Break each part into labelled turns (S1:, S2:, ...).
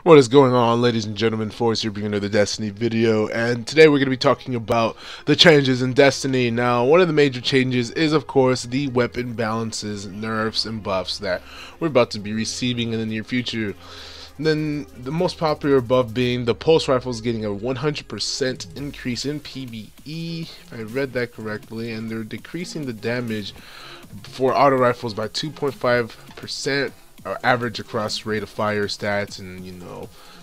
S1: What is going on, ladies and gentlemen? Forz here bringing another Destiny video, and today we're going to be talking about the changes in Destiny. Now, one of the major changes is, of course, the weapon balances, nerfs, and buffs that we're about to be receiving in the near future. And then, the most popular buff being the pulse rifles getting a 100% increase in PvE, if I read that correctly, and they're decreasing the damage for auto rifles by 2.5%. Average across rate of fire stats and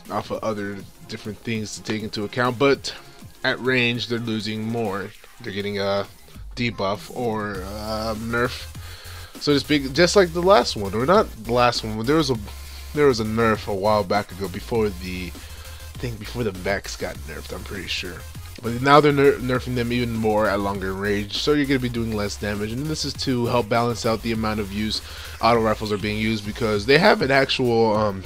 S1: off of other different things to take into account, but at range they're losing more. They're getting a debuff or a nerf, so to speak, just like the last one, or not the last one, but there was a nerf a while back ago before the mechs got nerfed, I'm pretty sure. But now they're nerfing them even more at longer range, so you're going to be doing less damage. And this is to help balance out the amount of use auto rifles are being used, because they have an actual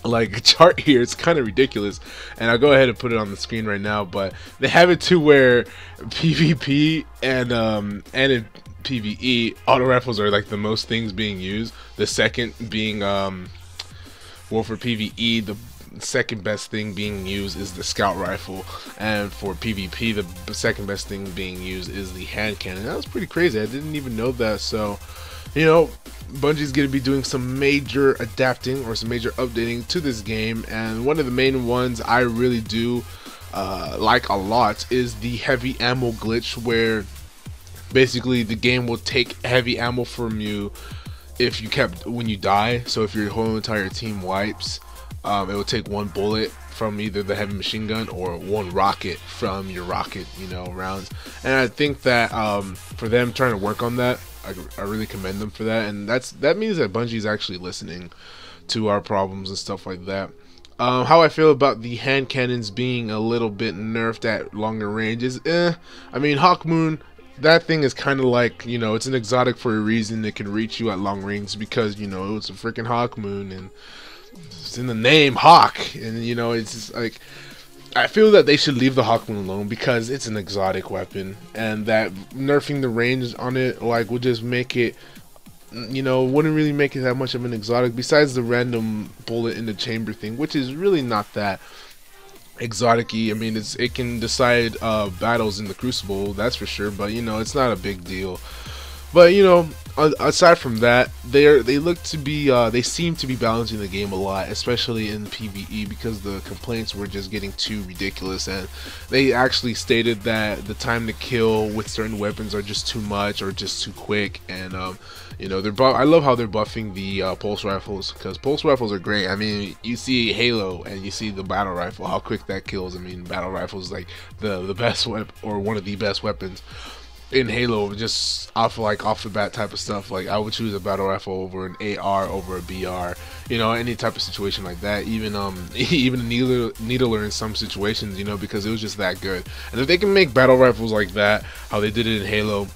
S1: like chart here. It's kind of ridiculous, and I'll go ahead and put it on the screen right now. But they have it to where PvP and in PvE, auto rifles are like the most things being used. The second being well, for PvE, the second best thing being used is the scout rifle, and for PvP the second best thing being used is the hand cannon. That was pretty crazy. I didn't even know that. So Bungie's going to be doing some major adapting or some major updating to this game, and one of the main ones I really do like a lot is the heavy ammo glitch, where basically the game will take heavy ammo from you when you die. So if your whole entire team wipes, it will take one bullet from either the heavy machine gun or one rocket from your rocket, rounds. And I think that for them trying to work on that, I really commend them for that. And that means that Bungie's actually listening to our problems and stuff like that. How I feel about the hand cannons being a little bit nerfed at longer range is, I mean, Hawk Moon, that thing is kind of like, it's an exotic for a reason. It can reach you at long range because, it's a freaking Hawk Moon, and it's in the name, Hawk, and it's just like, I feel that they should leave the Hawk Moon alone because it's an exotic weapon, and that nerfing the range on it would just make it, wouldn't really make it that much of an exotic, besides the random bullet in the chamber thing, which is really not that exotic-y. I mean, it can decide battles in the Crucible, that's for sure, but it's not a big deal. But aside from that, they seem to be balancing the game a lot, especially in PvE, because the complaints were just getting too ridiculous, and they actually stated that the time to kill with certain weapons are just too much or just too quick. And I love how they're buffing the pulse rifles, because pulse rifles are great. I mean, you see Halo and you see the battle rifle, how quick that kills. I mean, battle rifles like the best weapon, or one of the best weapons in Halo, just off the bat type of stuff. Like, I would choose a battle rifle over an AR over a BR, any type of situation like that. Even even a needler in some situations, because it was just that good. And if they can make battle rifles like that, how they did it in Halo,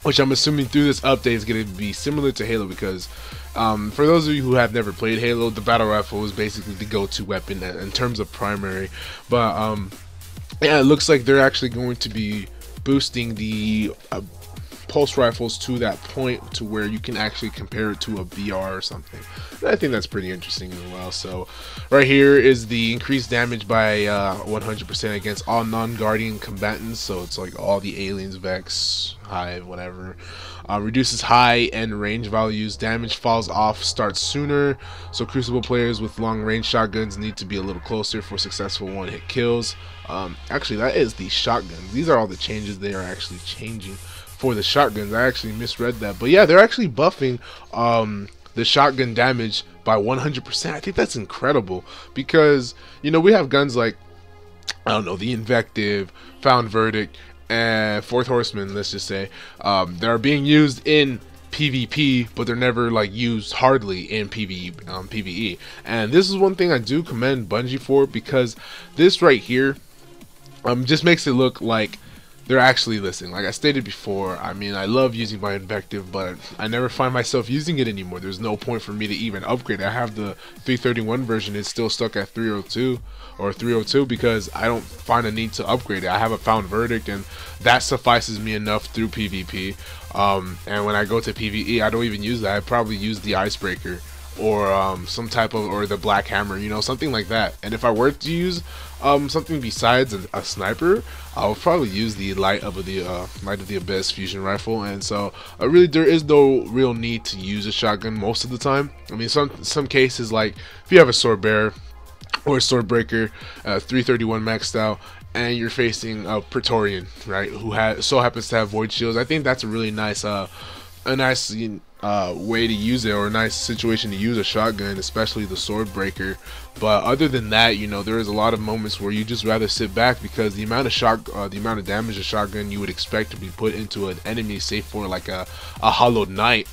S1: which I'm assuming through this update is going to be similar to Halo, because for those of you who have never played Halo, the battle rifle is basically the go-to weapon in terms of primary. But yeah, it looks like they're actually going to be boosting the pulse rifles to that point to where you can actually compare it to a VR or something. And I think that's pretty interesting as well. So right here is the increased damage by 100% against all non-guardian combatants. So it's like all the aliens, Vex, Hive, whatever. Reduces high and range values. Damage falls off, starts sooner. So Crucible players with long range shotguns need to be a little closer for successful one-hit kills. Actually, that is the shotguns. These are all the changes they are actually changing for the shotguns. I actually misread that, but yeah, they're actually buffing the shotgun damage by 100%. I think that's incredible, because we have guns like, I don't know, the Invective, Found Verdict, and Fourth Horseman, let's just say, that are being used in PvP, but they're never used hardly in PvE. And this is one thing I do commend Bungie for, because this right here just makes it look like they're actually listening. Like I stated before, I mean, I love using my Invective, but I never find myself using it anymore. There's no point for me to even upgrade. I have the 331 version. It's still stuck at 302 or 302 because I don't find a need to upgrade it. I have a Found Verdict, and that suffices me enough through PvP. And when I go to PvE, I don't even use that. I probably use the Icebreaker. or some type of, or the black hammer, you know, something like that. And if I were to use something besides a sniper, I would probably use the light of the abyss fusion rifle. And so really there is no real need to use a shotgun most of the time. I mean, some cases, like if you have a sword bearer or a sword breaker, 331 maxed out, and you're facing a Praetorian, right, who so happens to have void shields, I think that's a really nice way to use it, or a nice situation to use a shotgun, especially the sword breaker. But other than that, you know, there is a lot of moments where you just rather sit back, because the amount of damage a shotgun you would expect to be put into an enemy, say for like a hollowed knight,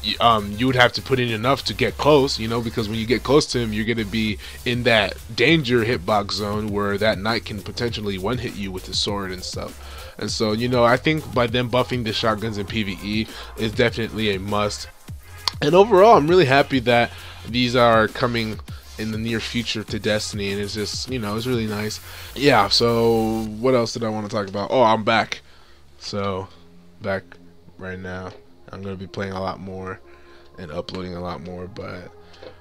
S1: you would have to put in enough to get close, you know, because when you get close to him, you're going to be in that danger hitbox zone where that knight can potentially one hit you with his sword and stuff. And so, you know, I think by them buffing the shotguns in PvE is definitely a must. And overall, I'm really happy that these are coming in the near future to Destiny, and it's just, you know, it's really nice. Yeah, so what else did I want to talk about? Oh, I'm back. So, back right now. I'm going to be playing a lot more and uploading a lot more, but,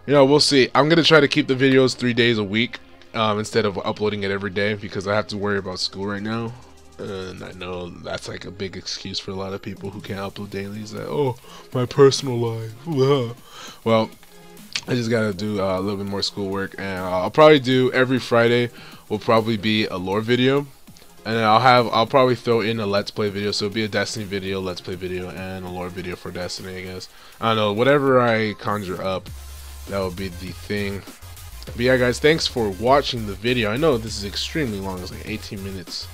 S1: you know, we'll see. I'm going to try to keep the videos 3 days a week instead of uploading it every day, because I have to worry about school right now. And I know that's like a big excuse for a lot of people who can't upload daily. Is that, oh, my personal life. Well, I just got to do a little bit more schoolwork, and I'll probably do every Friday will probably be a lore video. And then I'll probably throw in a Let's Play video, so it'll be a Destiny video, Let's Play video, and a lore video for Destiny, I guess. I don't know, whatever I conjure up, that will be the thing. But yeah, guys, thanks for watching the video. I know this is extremely long, it's like 18 minutes.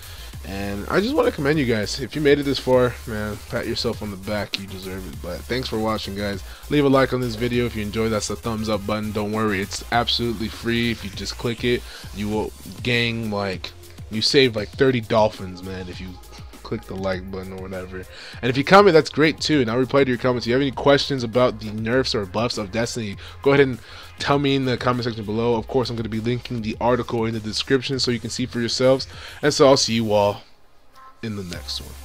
S1: And I just want to commend you guys. If you made it this far, man, pat yourself on the back, you deserve it. But thanks for watching, guys. Leave a like on this video if you enjoyed. That's the thumbs up button. Don't worry, it's absolutely free. If you just click it, you will gain like... you save like 30 dolphins, man, if you click the like button or whatever. And if you comment, that's great too, and I'll reply to your comments. If you have any questions about the nerfs or buffs of Destiny, go ahead and tell me in the comment section below. Of course, I'm going to be linking the article in the description so you can see for yourselves. And so I'll see you all in the next one.